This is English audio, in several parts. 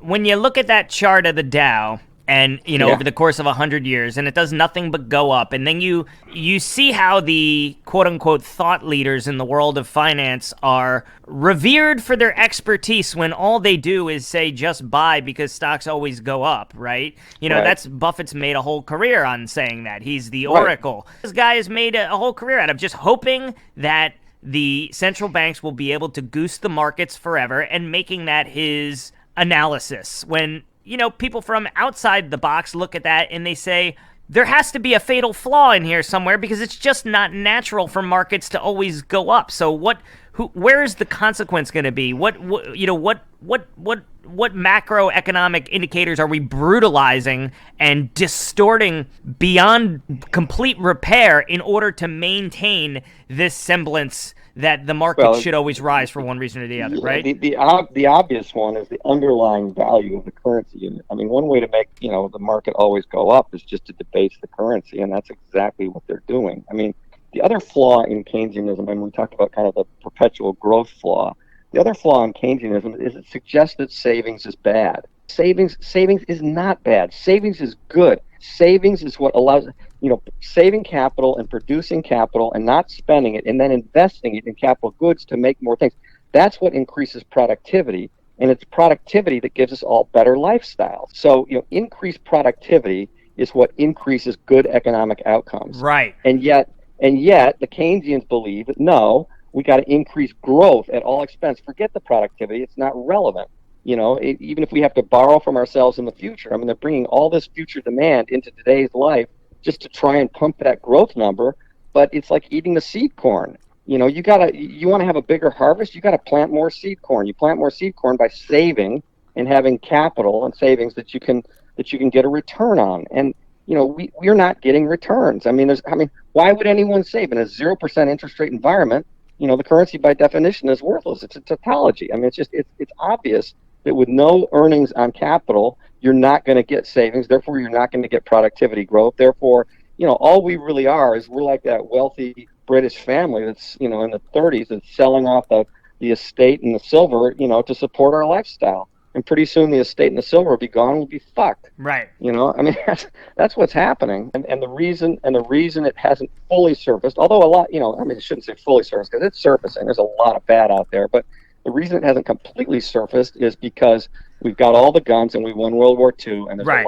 when you look at that chart of the Dow, and Yeah, over the course of 100 years, and it does nothing but go up, and then you see how the quote unquote thought leaders in the world of finance are revered for their expertise when all they do is say just buy because stocks always go up, right? right, That's Buffett's made a whole career on saying that. He's the right. oracle. This guy has made a whole career out of just hoping that the central banks will be able to goose the markets forever and making that his analysis when people from outside the box look at that and they say there has to be a fatal flaw in here somewhere because it's just not natural for markets to always go up. So where is the consequence going to be? What macroeconomic indicators are we brutalizing and distorting beyond complete repair in order to maintain this semblance that the market Well, should always rise for one reason or the other, yeah, right? the obvious one is the underlying value of the currency unit. I mean, one way to make the market always go up is just to debase the currency, and that's exactly what they're doing. I mean, the other flaw in Keynesianism, and we talked about kind of the perpetual growth flaw. The other flaw in Keynesianism is it suggests that savings is bad. Savings is not bad. Savings is good. Savings is what allows saving capital and producing capital and not spending it and then investing it in capital goods to make more things. That's what increases productivity, and it's productivity that gives us all better lifestyles. So increased productivity is what increases good economic outcomes. Right. And yet the Keynesians believe that no, we got to increase growth at all expense. Forget the productivity; it's not relevant. Even if we have to borrow from ourselves in the future, I mean, they're bringing all this future demand into today's life just to try and pump that growth number. But it's like eating the seed corn. You want to have a bigger harvest, you got to plant more seed corn. You plant more seed corn by saving and having capital and savings that you can get a return on. And we're not getting returns. Why would anyone save in a 0% interest rate environment? The currency by definition is worthless. It's a tautology. I mean, it's obvious that with no earnings on capital, you're not going to get savings. Therefore, you're not going to get productivity growth. Therefore, all we really are is we're like that wealthy British family that's, in the 30s that's selling off the estate and the silver, to support our lifestyle. And pretty soon the estate and the silver will be gone. We'll be fucked. Right. That's what's happening. And the reason it hasn't fully surfaced, although a lot, I shouldn't say fully surfaced because it's surfacing. There's a lot of bad out there, but the reason it hasn't completely surfaced is because we've got all the guns and we won World War II, and Right.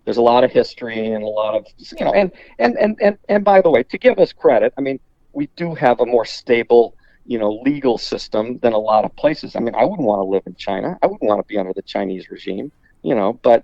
there's a lot of history and a lot of and by the way, to give us credit, I mean, we do have a more stable legal system than a lot of places. I mean, I wouldn't want to live in China. I wouldn't want to be under the Chinese regime, but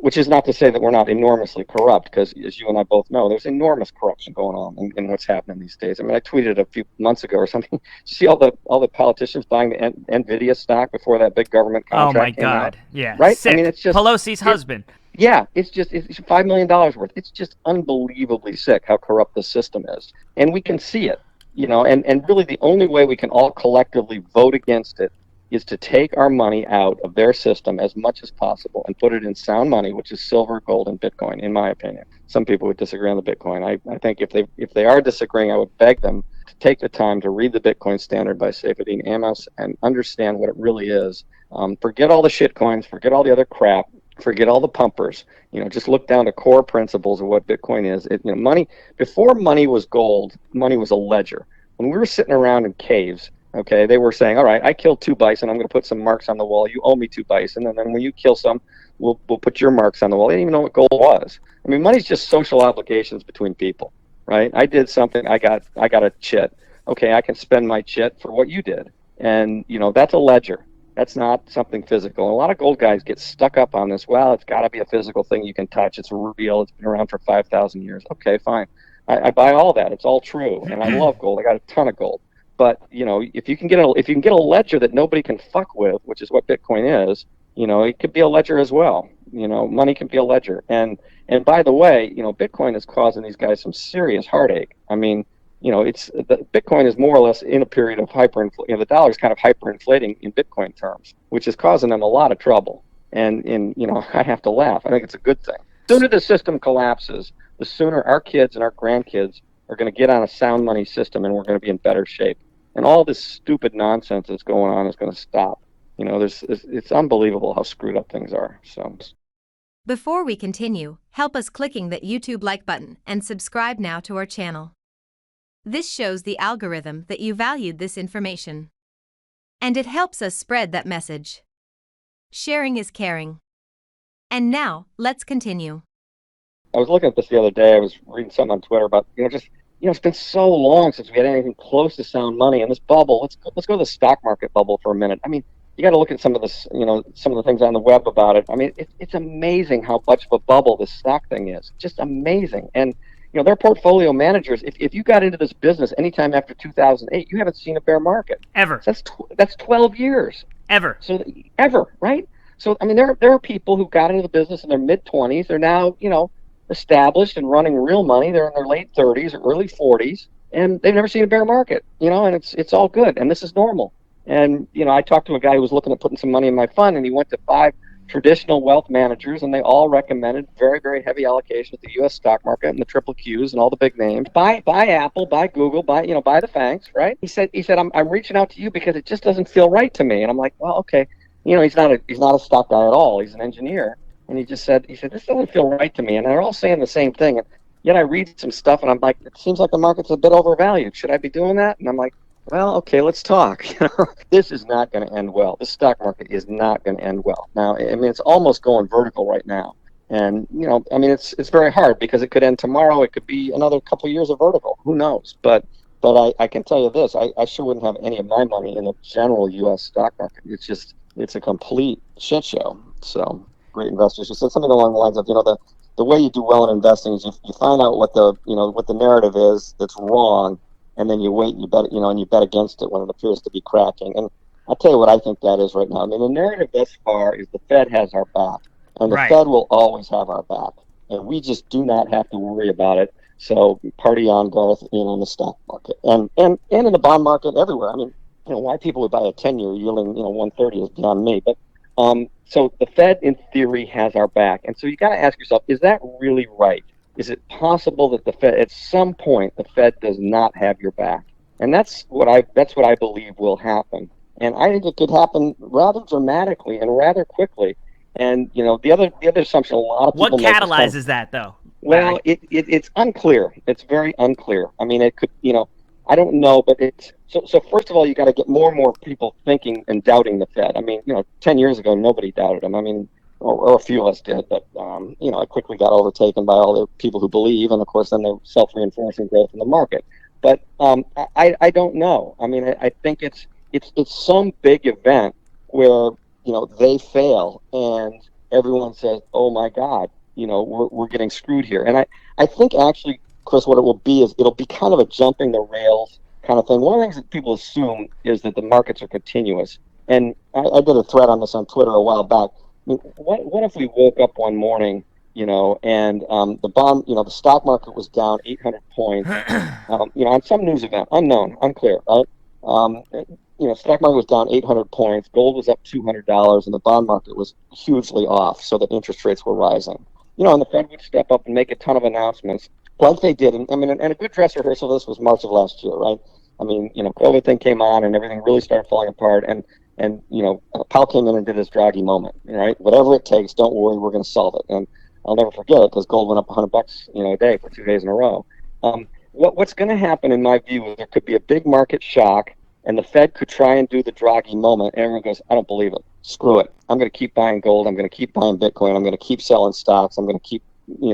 which is not to say that we're not enormously corrupt, because as you and I both know, there's enormous corruption going on in what's happening these days. I mean, I tweeted a few months ago or something. You see all the politicians buying the Nvidia stock before that big government Oh my contract came out, God. Yeah. right? Sick. I mean, it's just Pelosi's husband. yeah, it's $5 million worth. It's just unbelievably sick how corrupt the system is, and we can see it. And really the only way we can all collectively vote against it is to take our money out of their system as much as possible and put it in sound money, which is silver, gold, and Bitcoin, in my opinion. Some people would disagree on the Bitcoin. I think if they are disagreeing, I would beg them to take the time to read the Bitcoin Standard by Seyfedin Amos and understand what it really is. Forget all the shitcoins, forget all the other crap, forget all the pumpers. Just look down to core principles of what Bitcoin is. Money, before money was gold, money was a ledger. When we were sitting around in caves, okay, they were saying, all right, I killed 2 bison, I'm going to put some marks on the wall. You owe me 2 bison, and then when you kill some, we'll put your marks on the wall. They didn't even know what gold was. I mean, money's just social obligations between people, right? I did something, I got a chit. Okay, I can spend my chit for what you did, and that's a ledger. That's not something physical. And a lot of gold guys get stuck up on this. Well, it's got to be a physical thing you can touch. It's real. It's been around for 5,000 years. Okay, fine. I buy all that. It's all true, and I love gold. I got a ton of gold. But if you can get a ledger that nobody can fuck with, which is what Bitcoin is, it could be a ledger as well. Money can be a ledger. And by the way, Bitcoin is causing these guys some serious heartache. I mean, Bitcoin is more or less in a period of hyperinflation. The dollar is kind of hyperinflating in Bitcoin terms, which is causing them a lot of trouble. And I have to laugh. I think it's a good thing. The sooner the system collapses, the sooner our kids and our grandkids are going to get on a sound money system, and we're going to be in better shape. And all this stupid nonsense that's going on is going to stop. It's unbelievable how screwed up things are. So. Before we continue, help us clicking that YouTube like button and subscribe now to our channel. This shows the algorithm that you valued this information. And it helps us spread that message. Sharing is caring. And now, let's continue. I was looking at this the other day. I was reading something on Twitter about, it's been so long since we had anything close to sound money. And this bubble, let's go to the stock market bubble for a minute. I mean, you got to look at some of this, some of the things on the web about it. I mean, it's amazing how much of a bubble this stock thing is. Just amazing. And, their portfolio managers, if you got into this business anytime after 2008, you haven't seen a bear market. Ever. So that's 12 years. Ever. So, ever, right? So, I mean, there are people who got into the business in their mid-20s. They're now, established and running real money. They're in their late 30s or early 40s, and they've never seen a bear market, and it's all good, and this is normal. And, I talked to a guy who was looking at putting some money in my fund, and he went to 5 traditional wealth managers, and they all recommended very, very heavy allocation to the U.S. stock market and the triple Qs and all the big names. Buy Apple, buy Google, buy the FANGs, right? He said, I'm reaching out to you because it just doesn't feel right to me. And I'm like, well, okay. He's not a stock guy at all. He's an engineer. And he said, this doesn't feel right to me. And they're all saying the same thing. And yet I read some stuff and I'm like, it seems like the market's a bit overvalued. Should I be doing that? And I'm like, well, okay, let's talk. This is not going to end well. The stock market is not going to end well. Now, I mean, it's almost going vertical right now. And, it's very hard because it could end tomorrow. It could be another couple of years of vertical. Who knows? But I can tell you this, I sure wouldn't have any of my money in the general U.S. stock market. It's a complete shit show. So great investors. You said something along the lines of, the way you do well in investing is you find out what the narrative is that's wrong, and then you wait and you bet, and you bet against it when it appears to be cracking. And I'll tell you what I think that is right now. I mean, the narrative thus far is the Fed has our back, and the Fed will always have our back, and we just do not have to worry about it. So party on, Garth, in the stock market and in the bond market everywhere. I mean, why people would buy a 10-year yielding 130 is beyond me. But so the Fed, in theory, has our back, and so you got to ask yourself: is that really right? Is it possible that the Fed, at some point, the Fed does not have your back? And that's what I believe will happen. And I think it could happen rather dramatically and rather quickly. And the other assumption a lot of people make. What catalyzes that, though? Well, it's unclear. It's very unclear. I mean, it could, I don't know, but it's so. First of all, you got to get more and more people thinking and doubting the Fed. I mean, 10 years ago, nobody doubted them. I mean, or a few of us did, but it quickly got overtaken by all the people who believe, and of course, then the self-reinforcing growth in the market. But I don't know. I mean, I think it's some big event where they fail and everyone says, "Oh my God, we're getting screwed here." And I think actually, Chris, what it will be is it'll be kind of a jumping the rails kind of thing. One of the things that people assume is that the markets are continuous. And I did a thread on this on Twitter a while back. I mean, what if we woke up one morning, and the bond, the stock market was down 800 points, on some news event, unknown, unclear, right? Stock market was down 800 points, gold was up $200, and the bond market was hugely off, so that interest rates were rising. And the Fed would step up and make a ton of announcements, like they did. And a good dress rehearsal of this was March of last year, right? I mean, COVID thing came on and everything really started falling apart. And Powell came in and did his Draghi moment, right? Whatever it takes, don't worry, we're going to solve it. And I'll never forget it because gold went up $100, a day for 2 days in a row. What's going to happen, in my view, is there could be a big market shock, and the Fed could try and do the Draghi moment. And everyone goes, I don't believe it. Screw it. I'm going to keep buying gold. I'm going to keep buying Bitcoin. I'm going to keep selling stocks. I'm going to keep,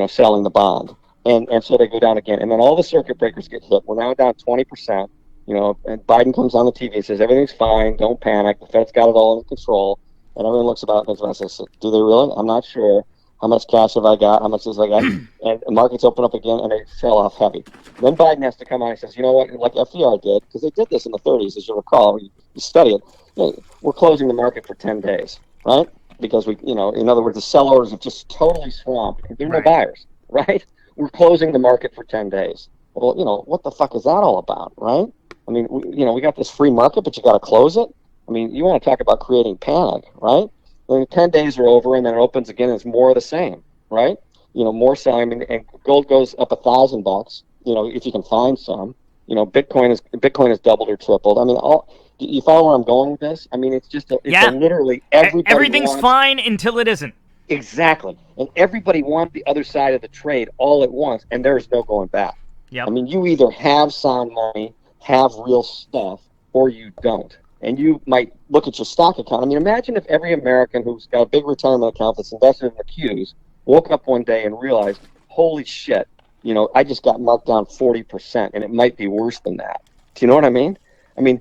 selling the bond. And so they go down again. And then all the circuit breakers get hit. We're now down 20%. And Biden comes on the TV and says, everything's fine. Don't panic. The Fed's got it all under control. And everyone looks about and says, do they really? I'm not sure. How much cash have I got? How much is I got? And the markets open up again and they sell off heavy. Then Biden has to come on and says, you know what, like FDR did, because they did this in the 30s, as you recall, you study it. We're closing the market for 10 days, right? Because in other words, the sellers have just totally swamped. There are no buyers, right? We're closing the market for 10 days. Well, what the fuck is that all about, right? I mean, we got this free market, but you got to close it. I mean, you want to talk about creating panic, right? Then 10 days are over, and then it opens again, and it's more of the same, right? More selling, and gold goes up $1,000, if you can find some. Bitcoin has doubled or tripled. I mean, you follow where I'm going with this? I mean, it's literally everybody Everything's wants. fine until it isn't. Exactly. And everybody wants the other side of the trade all at once, and there's no going back. I Yep. mean, you either have sound money, have real stuff, or you don't. And you might look at your stock account. I mean, imagine if every American who's got a big retirement account that's invested in the Qs woke up one day and realized, holy shit, I just got marked down 40%, and it might be worse than that. Do you know what I mean? I mean,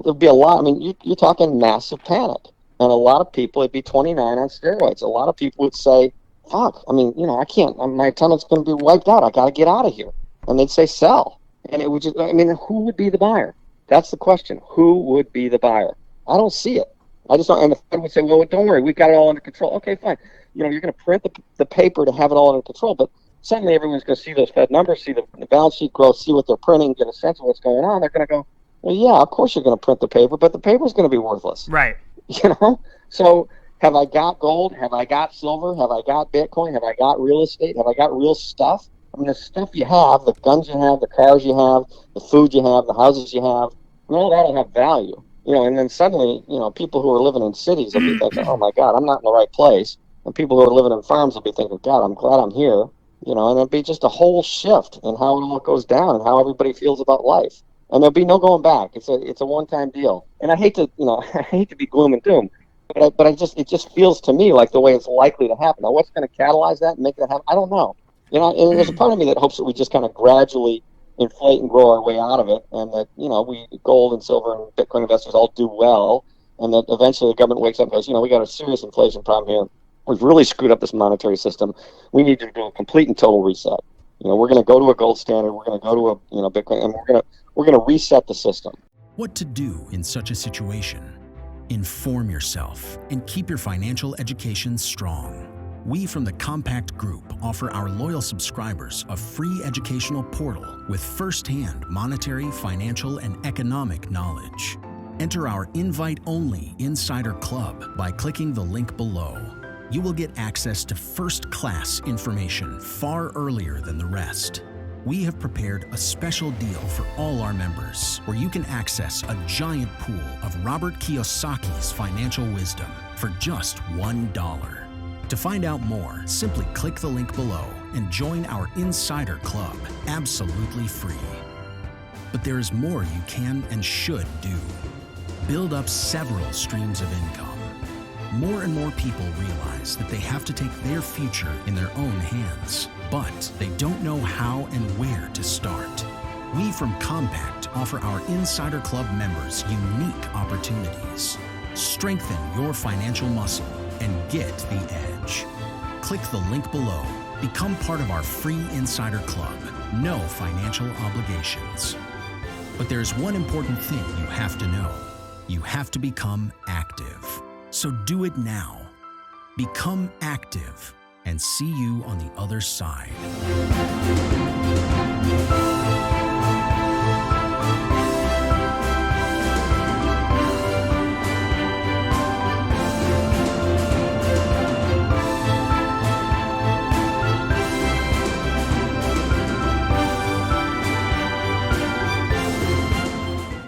there'd be a lot. I mean, you're talking massive panic. And a lot of people, it'd be 29 on steroids. A lot of people would say, fuck, I mean, I can't, my attendance going to be wiped out. I got to get out of here. And they'd say, sell. And it would just, I mean, who would be the buyer? That's the question. Who would be the buyer? I don't see it. I just don't, and the Fed would say, well, don't worry, we've got it all under control. Okay, fine. You're going to print the paper to have it all under control, but suddenly everyone's going to see those Fed numbers, see the balance sheet growth, see what they're printing, get a sense of what's going on. They're going to go, well, yeah, of course you're going to print the paper, but the paper's going to be worthless. Right. So have I got gold? Have I got silver? Have I got Bitcoin? Have I got real estate? Have I got real stuff? I mean, the stuff you have, the guns you have, the cars you have, the food you have, the houses you have, all that'll have value. And then suddenly, people who are living in cities will be thinking, oh my God, I'm not in the right place. And people who are living in farms will be thinking, God, I'm glad I'm here. And it'll be just a whole shift in how it all goes down and how everybody feels about life. And there'll be no going back. It's a one-time deal. And I hate to, I hate to be gloom and doom, but it just feels to me like the way it's likely to happen. Now, what's going to catalyze that and make that happen? I don't know. And there's a part of me that hopes that we just kind of gradually inflate and grow our way out of it, and that we gold and silver and Bitcoin investors all do well, and that eventually the government wakes up and goes, we got a serious inflation problem here. We've really screwed up this monetary system. We need to do a complete and total reset. We're going to go to a gold standard. We're going to go to a Bitcoin, and we're going to reset the system. What to do in such a situation? Inform yourself and keep your financial education strong. We from the Compact Group offer our loyal subscribers a free educational portal with first-hand monetary, financial, and economic knowledge. Enter our invite-only Insider Club by clicking the link below. You will get access to first-class information far earlier than the rest. We have prepared a special deal for all our members where you can access a giant pool of Robert Kiyosaki's financial wisdom for just $1. To find out more, simply click the link below and join our Insider Club absolutely free. But there is more you can and should do. Build up several streams of income. More and more people realize that they have to take their future in their own hands, but they don't know how and where to start. We from Compact offer our Insider Club members unique opportunities. Strengthen your financial muscle and get the edge. Click the link below. Become part of our free Insider Club. No financial obligations. But there's one important thing you have to know. You have to become active. So do it now. Become active and see you on the other side.